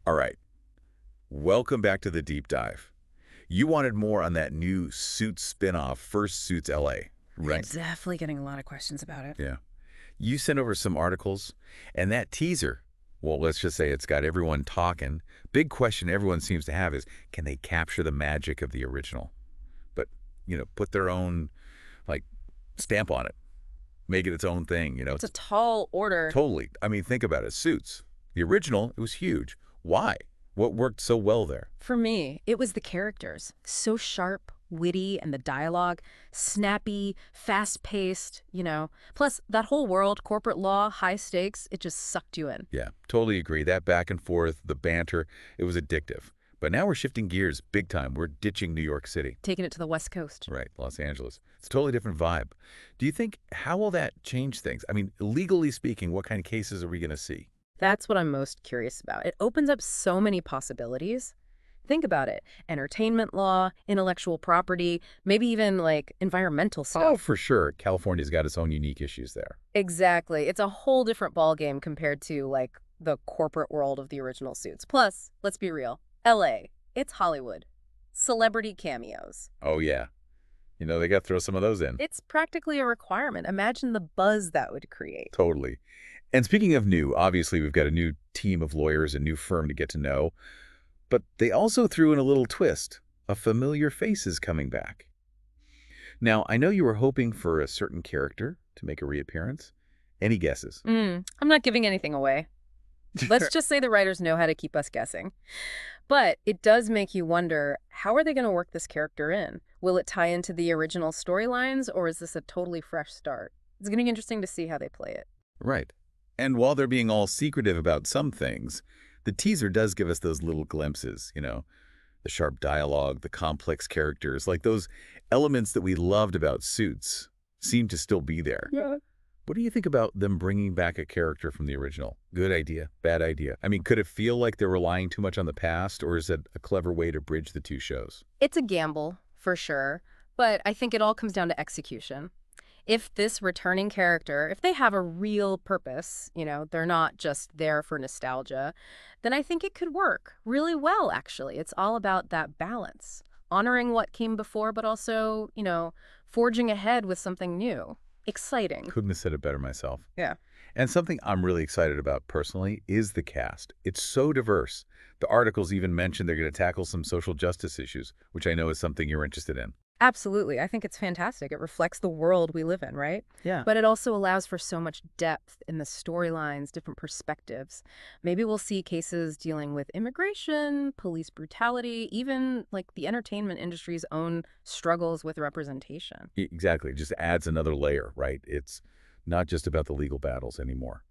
All right, welcome back to the deep dive. You wanted more on that new Suits spin-off, First Suits L.A., I'm right? definitely getting a lot of questions about it. Yeah. You sent over some articles, and that teaser, well, let's just say it's got everyone talking. Big question everyone seems to have is, can they capture the magic of the original? But, put their own, like, stamp on it. Make it its own thing, It's a tall order. Totally. I mean, think about it. Suits. The original, it was huge. Why? What worked so well there? For me, it was the characters. So sharp, witty, and the dialogue, snappy, fast-paced. Plus, that whole world, corporate law, high stakes, it just sucked you in. Yeah, totally agree. That back and forth, the banter, it was addictive. But now we're shifting gears big time. We're ditching New York City. Taking it to the West Coast. Right, Los Angeles. It's a totally different vibe. Do you think, how will that change things? I mean, legally speaking, what kind of cases are we going to see? That's what I'm most curious about. It opens up so many possibilities. Think about it. Entertainment law, intellectual property, maybe even like environmental stuff. Oh, for sure. California's got its own unique issues there. Exactly. It's a whole different ballgame compared to like the corporate world of the original Suits. Plus, let's be real, LA, it's Hollywood. Celebrity cameos. Oh, yeah. They got to throw some of those in. It's practically a requirement. Imagine the buzz that would create. Totally. And speaking of new, obviously we've got a new team of lawyers, a new firm to get to know. But they also threw in a little twist. A familiar face is coming back. Now, I know you were hoping for a certain character to make a reappearance. Any guesses? I'm not giving anything away. Let's just say the writers know how to keep us guessing. But it does make you wonder, how are they going to work this character in? Will it tie into the original storylines, or is this a totally fresh start? It's going to be interesting to see how they play it. Right. And while they're being all secretive about some things, the teaser does give us those little glimpses, the sharp dialogue, the complex characters, like those elements that we loved about Suits seem to still be there. Yeah. What do you think about them bringing back a character from the original? Good idea, bad idea? I mean, could it feel like they're relying too much on the past, or is it a clever way to bridge the two shows? It's a gamble, for sure, but I think it all comes down to execution. If this returning character, if they have a real purpose, they're not just there for nostalgia, then I think it could work really well, actually. It's all about that balance, honoring what came before, but also, forging ahead with something new. Exciting. Couldn't have said it better myself. Yeah. And something I'm really excited about personally is the cast. It's so diverse. The articles even mention they're going to tackle some social justice issues, which I know is something you're interested in. Absolutely. I think it's fantastic. It reflects the world we live in, right? Yeah. But it also allows for so much depth in the storylines, different perspectives. Maybe we'll see cases dealing with immigration, police brutality, even like the entertainment industry's own struggles with representation. Exactly. It just adds another layer, right? It's not just about the legal battles anymore.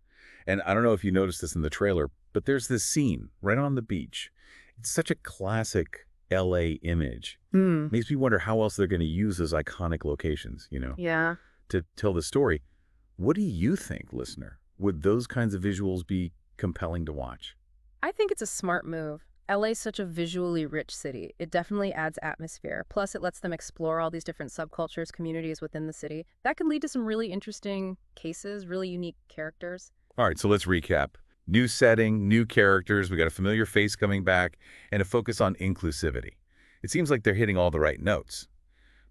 And I don't know if you noticed this in the trailer, but there's this scene right on the beach. It's such a classic L.A. image. Makes me wonder how else they're going to use those iconic locations, Yeah. to tell the story. What do you think, listener? Would those kinds of visuals be compelling to watch? I think it's a smart move. LA's such a visually rich city. It definitely adds atmosphere. Plus, it lets them explore all these different subcultures, communities within the city. That could lead to some really interesting cases, really unique characters. All right, so let's recap. New setting, new characters, we got a familiar face coming back, and a focus on inclusivity. It seems like they're hitting all the right notes.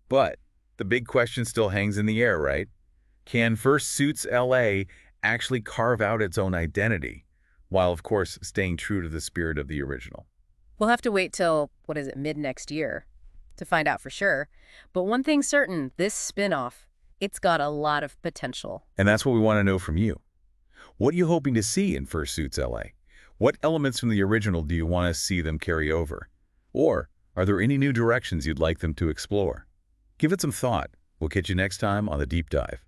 But the big question still hangs in the air, right? Can First Suits L.A. actually carve out its own identity, while, of course, staying true to the spirit of the original? We'll have to wait till, mid next year to find out for sure. But one thing's certain, this spin-off, it's got a lot of potential. And that's what we want to know from you. What are you hoping to see in First Suits L.A.? What elements from the original do you want to see them carry over? Or are there any new directions you'd like them to explore? Give it some thought. We'll catch you next time on The Deep Dive.